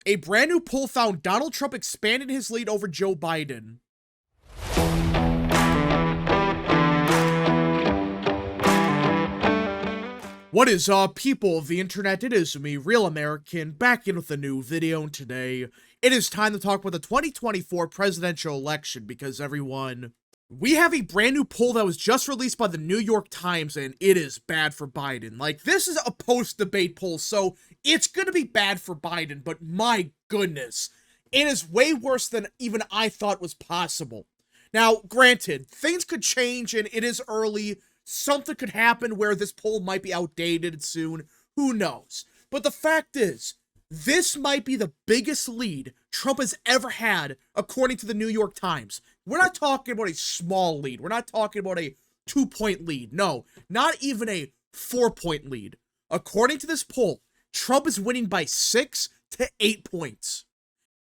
A brand new poll found Donald Trump expanded his lead over Joe Biden. What is up, people of the internet? It is me, Real American, back in with a new video, and today it is time to talk about the 2024 presidential election because everyone, we have a brand new poll that was just released by the New York Times, and it is bad for Biden. Like, this is a post-debate poll, so it's gonna be bad for Biden, but my goodness, it is way worse than even I thought was possible. Now, granted, things could change, and it is early. Something could happen where this poll might be outdated soon. Who knows? But the fact is, this might be the biggest lead Trump has ever had, according to the New York Times. We're not talking about a small lead. We're not talking about a 2-point lead. No, not even a 4-point lead. According to this poll, Trump is winning by 6 to 8 points.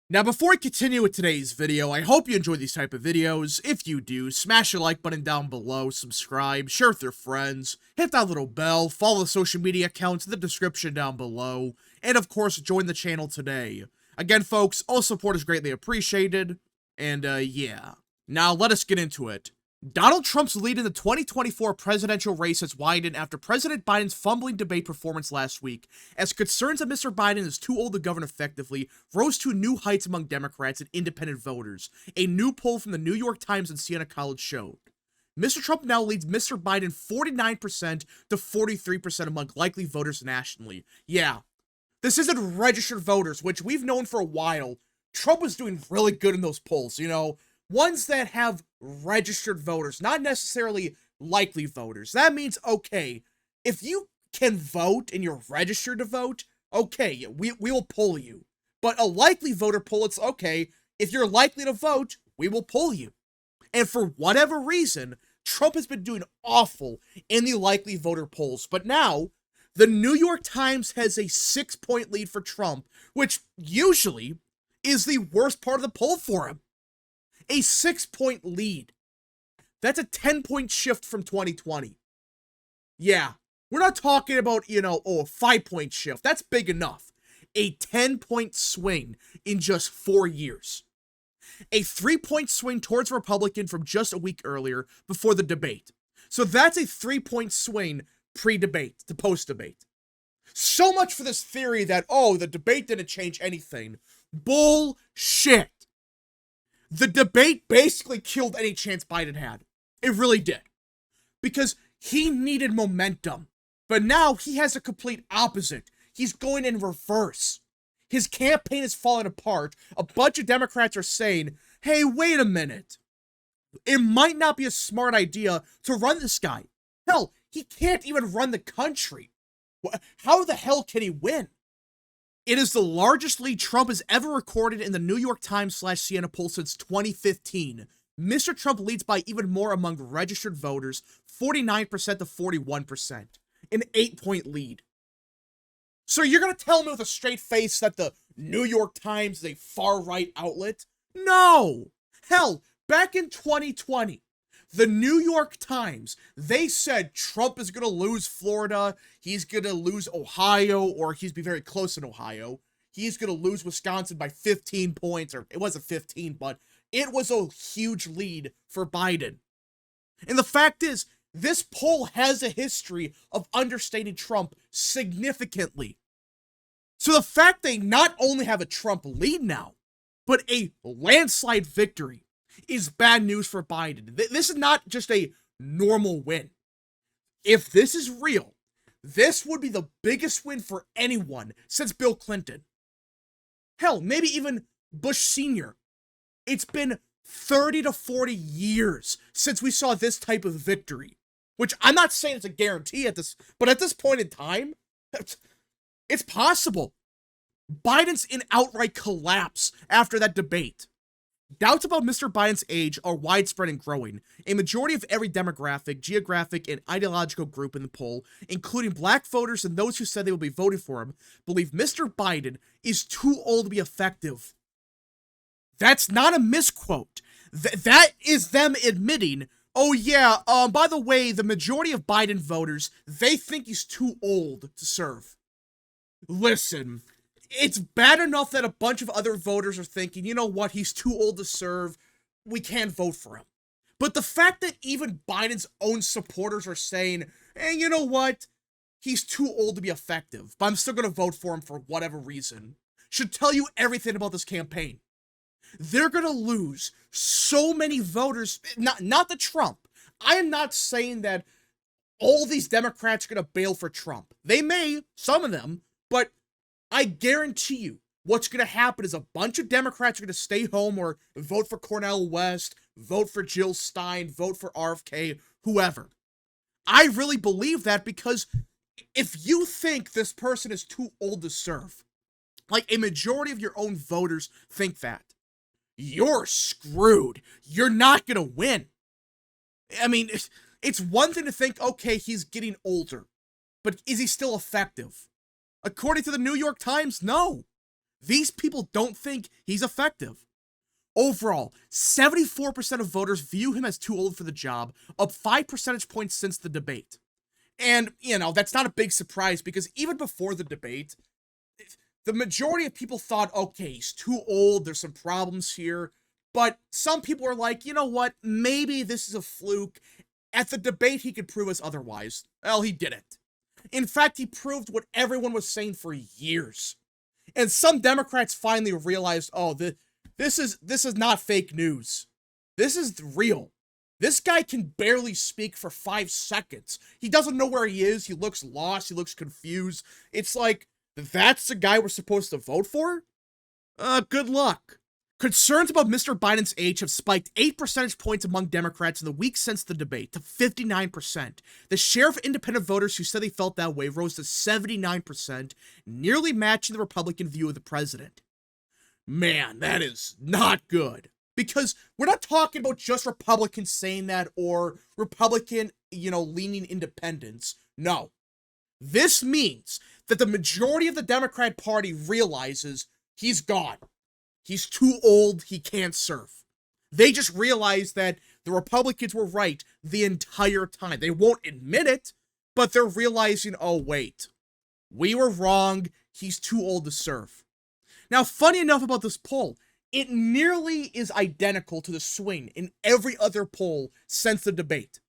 Now, before I continue with today's video, I hope you enjoy these type of videos. If you do, smash the like button down below, subscribe, share with your friends, hit that little bell, follow the social media accounts in the description down below, and of course, join the channel today. Again, folks, all support is greatly appreciated, and yeah. Now, let us get into it. Donald Trump's lead in the 2024 presidential race has widened after President Biden's fumbling debate performance last week, as concerns that Mr. Biden is too old to govern effectively rose to new heights among Democrats and independent voters, a new poll from the New York Times and Siena College showed. Mr. Trump now leads Mr. Biden 49% to 43% among likely voters nationally. Yeah, this isn't registered voters, which we've known for a while. Trump was doing really good in those polls, you know? Ones that have registered voters, not necessarily likely voters. That means, okay, if you can vote and you're registered to vote, okay, we will pull you. But a likely voter poll, it's okay, if you're likely to vote, we will pull you. And for whatever reason, Trump has been doing awful in the likely voter polls. But now, the New York Times has a 6-point lead for Trump, which usually is the worst part of the poll for him. A 6-point lead. That's a 10-point shift from 2020. Yeah, we're not talking about, you know, a 5-point shift. That's big enough. A 10-point swing in just 4 years. A 3-point swing towards Republican from just a week earlier before the debate. So that's a 3-point swing pre-debate to post-debate. So much for this theory that, oh, the debate didn't change anything. Bullshit. The debate basically killed any chance Biden had. It really did. Because he needed momentum. But now he has a complete opposite. He's going in reverse. His campaign is falling apart. A bunch of Democrats are saying, hey, wait a minute. It might not be a smart idea to run this guy. Hell, he can't even run the country. How the hell can he win? It is the largest lead Trump has ever recorded in the New York Times/Siena poll since 2015. Mr. Trump leads by even more among registered voters, 49% to 41%. An 8-point lead. So you're going to tell me with a straight face that the New York Times is a far-right outlet? No! Hell, back in 2020, the New York Times, they said Trump is going to lose Florida, he's going to lose Ohio, or he's be very close in Ohio. He's going to lose Wisconsin by 15 points, or it wasn't 15, but it was a huge lead for Biden. And the fact is, this poll has a history of understating Trump significantly. So the fact they not only have a Trump lead now, but a landslide victory, is bad news for Biden. This is not just a normal win. If this is real, this would be the biggest win for anyone since Bill Clinton. Hell, maybe even Bush Sr. It's been 30 to 40 years since we saw this type of victory. Which I'm not saying it's a guarantee but at this point in time, it's possible. Biden's in outright collapse after that debate. Doubts about Mr. Biden's age are widespread and growing. A majority of every demographic, geographic, and ideological group in the poll, including black voters and those who said they will be voting for him, believe Mr. Biden is too old to be effective. That's not a misquote. That is them admitting, oh yeah, by the way, the majority of Biden voters, they think he's too old to serve. Listen, It's bad enough that a bunch of other voters are thinking, you know what, he's too old to serve, we can't vote for him. But the fact that even Biden's own supporters are saying, hey, you know what, he's too old to be effective, but I'm still going to vote for him for whatever reason, should tell you everything about this campaign. They're going to lose so many voters, not the Trump. I am not saying that all these Democrats are going to bail for Trump. They may, some of them, but I guarantee you what's going to happen is a bunch of Democrats are going to stay home or vote for Cornel West, vote for Jill Stein, vote for RFK, whoever. I really believe that because if you think this person is too old to serve, like a majority of your own voters think that, you're screwed. You're not going to win. I mean, it's one thing to think, okay, he's getting older, but is he still effective? According to the New York Times, no. These people don't think he's effective. Overall, 74% of voters view him as too old for the job, up 5 percentage points since the debate. And, you know, that's not a big surprise because even before the debate, the majority of people thought, okay, he's too old, there's some problems here. But some people are like, you know what, maybe this is a fluke. At the debate, he could prove us otherwise. Well, he didn't. In fact, he proved what everyone was saying for years. And some Democrats finally realized, oh, this is not fake news. This is real. This guy can barely speak for 5 seconds. He doesn't know where he is. He looks lost. He looks confused. It's like, that's the guy we're supposed to vote for? Good luck. Concerns about Mr. Biden's age have spiked 8 percentage points among Democrats in the week since the debate to 59%. The share of independent voters who said they felt that way rose to 79%, nearly matching the Republican view of the president. Man, that is not good. Because we're not talking about just Republicans saying that or Republican, leaning independents. No. This means that the majority of the Democrat Party realizes he's gone. He's too old, he can't serve. They just realized that the Republicans were right the entire time. They won't admit it, but they're realizing, oh wait, we were wrong, he's too old to serve. Now, funny enough about this poll, it nearly is identical to the swing in every other poll since the debate.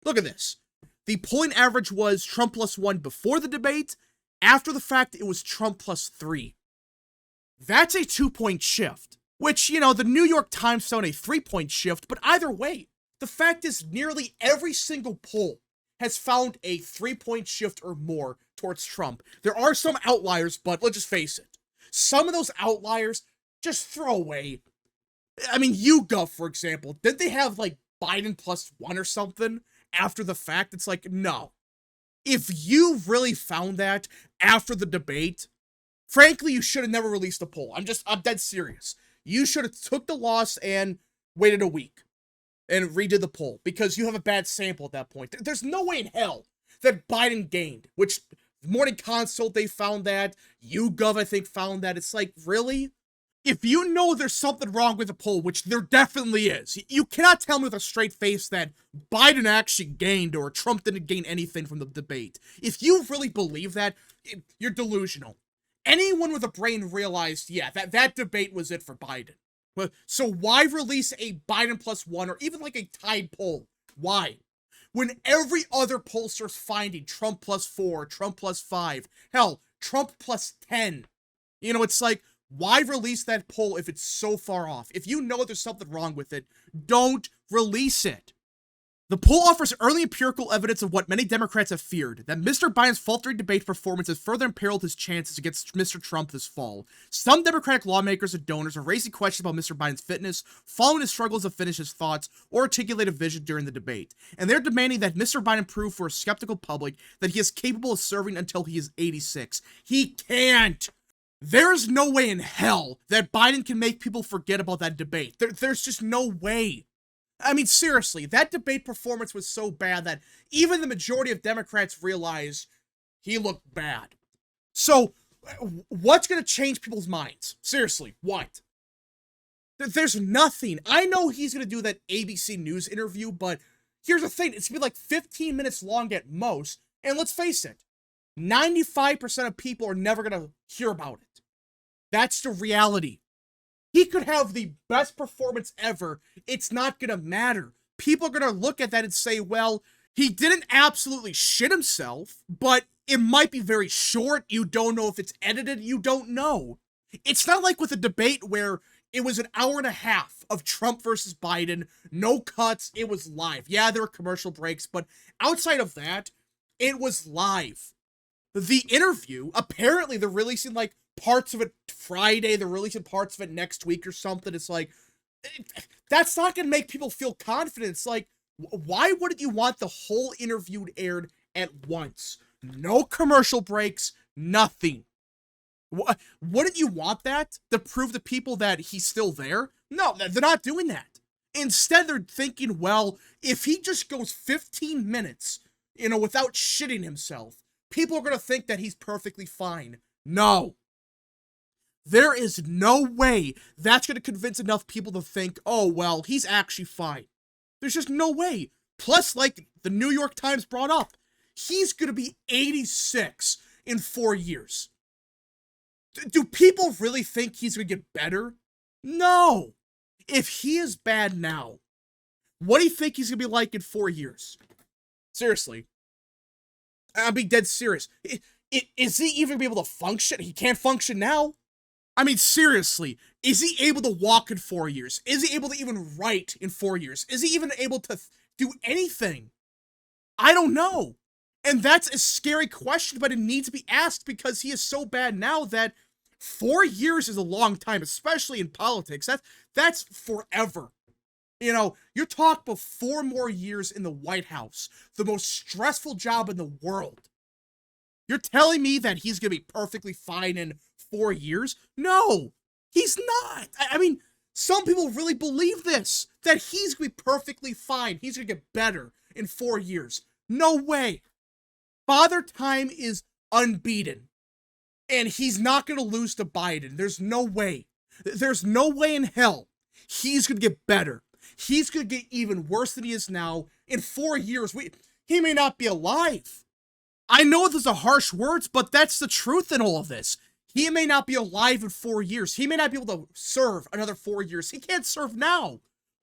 Look at this. The polling average was Trump +1 before the debate. After the fact, it was Trump +3. That's a 2-point shift, which, the New York Times found a 3-point shift, but either way, the fact is nearly every single poll has found a 3-point shift or more towards Trump. There are some outliers, but let's just face it. Some of those outliers, just throw away. I mean, YouGov, for example, did they have, Biden +1 or something after the fact? It's like, no. If you really found that after the debate, frankly, you should have never released a poll. I'm dead serious. You should have took the loss and waited a week and redid the poll because you have a bad sample at that point. There's no way in hell that Biden gained, which Morning Consult, they found that. YouGov, I think, found that. It's like, really? If you know there's something wrong with the poll, which there definitely is, you cannot tell me with a straight face that Biden actually gained or Trump didn't gain anything from the debate. If you really believe that, you're delusional. Anyone with a brain realized, yeah, that debate was it for Biden. So why release a Biden +1 or even a tied poll? Why? When every other pollster's finding Trump +4, Trump +5, hell, Trump +10. It's like, why release that poll if it's so far off? If you know there's something wrong with it, don't release it. The poll offers early empirical evidence of what many Democrats have feared, that Mr. Biden's faltering debate performance has further imperiled his chances against Mr. Trump this fall. Some Democratic lawmakers and donors are raising questions about Mr. Biden's fitness, following his struggles to finish his thoughts or articulate a vision during the debate. And they're demanding that Mr. Biden prove for a skeptical public that he is capable of serving until he is 86. He can't! There's no way in hell that Biden can make people forget about that debate. There's just no way. I mean, seriously, that debate performance was so bad that even the majority of Democrats realized he looked bad. So, what's going to change people's minds? Seriously, what? There's nothing. I know he's going to do that ABC News interview, but here's the thing. It's going to be 15 minutes long at most, and let's face it, 95% of people are never going to hear about it. That's the reality. He could have the best performance ever. It's not gonna matter. People are gonna look at that and say, well, he didn't absolutely shit himself, but it might be very short. You don't know if it's edited. You don't know. It's not like with a debate where it was an hour and a half of Trump versus Biden, no cuts, it was live. Yeah, there were commercial breaks, but outside of that, it was live. The interview, apparently they're releasing like parts of it Friday, they're releasing parts of it next week or something. It's like, that's not gonna make people feel confident. It's like, why wouldn't you want the whole interview aired at once? No commercial breaks, nothing. Wouldn't you want that to prove to people that he's still there? No, they're not doing that. Instead, they're thinking, well, if he just goes 15 minutes, without shitting himself, people are going to think that he's perfectly fine. No. There is no way that's going to convince enough people to think, oh, well, he's actually fine. There's just no way. Plus, like the New York Times brought up, he's going to be 86 in 4 years. Do people really think he's going to get better? No. If he is bad now, what do you think he's going to be like in 4 years? Seriously. I'm being dead serious. Is he even going to be able to function? He can't function now. I mean, seriously. Is he able to walk in 4 years? Is he able to even write in 4 years? Is he even able to do anything? I don't know. And that's a scary question, but it needs to be asked because he is so bad now that 4 years is a long time, especially in politics. That's forever. You're talking about 4 more years in the White House, the most stressful job in the world. You're telling me that he's going to be perfectly fine in 4 years? No, he's not. I mean, some people really believe this, that he's going to be perfectly fine. He's going to get better in 4 years. No way. Father Time is unbeaten, and he's not going to lose to Biden. There's no way. There's no way in hell he's going to get better. He's going to get even worse than he is now. In 4 years, he may not be alive. I know those are harsh words, but that's the truth in all of this. He may not be alive in 4 years. He may not be able to serve another 4 years. He can't serve now.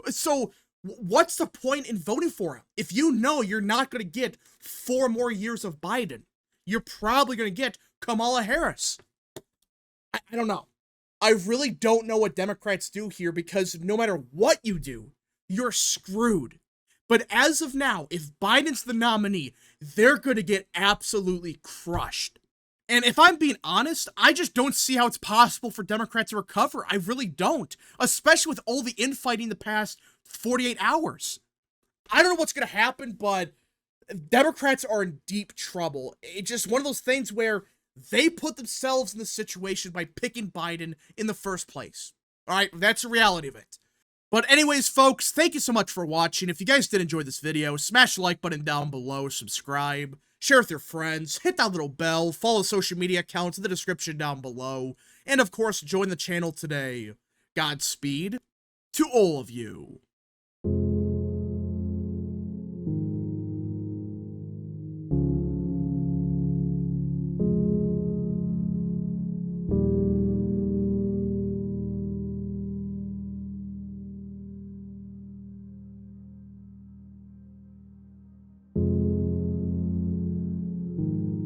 So what's the point in voting for him? If you know you're not going to get 4 more years of Biden, you're probably going to get Kamala Harris. I don't know. I really don't know what Democrats do here because no matter what you do, you're screwed. But as of now, if Biden's the nominee, they're going to get absolutely crushed. And if I'm being honest, I just don't see how it's possible for Democrats to recover. I really don't, especially with all the infighting the past 48 hours. I don't know what's going to happen, but Democrats are in deep trouble. It's just one of those things where they put themselves in the situation by picking Biden in the first place. All right, that's the reality of it. But anyways, folks, thank you so much for watching. If you guys did enjoy this video, smash the like button down below, subscribe, share with your friends, hit that little bell, follow social media accounts in the description down below, and of course, join the channel today. Godspeed to all of you.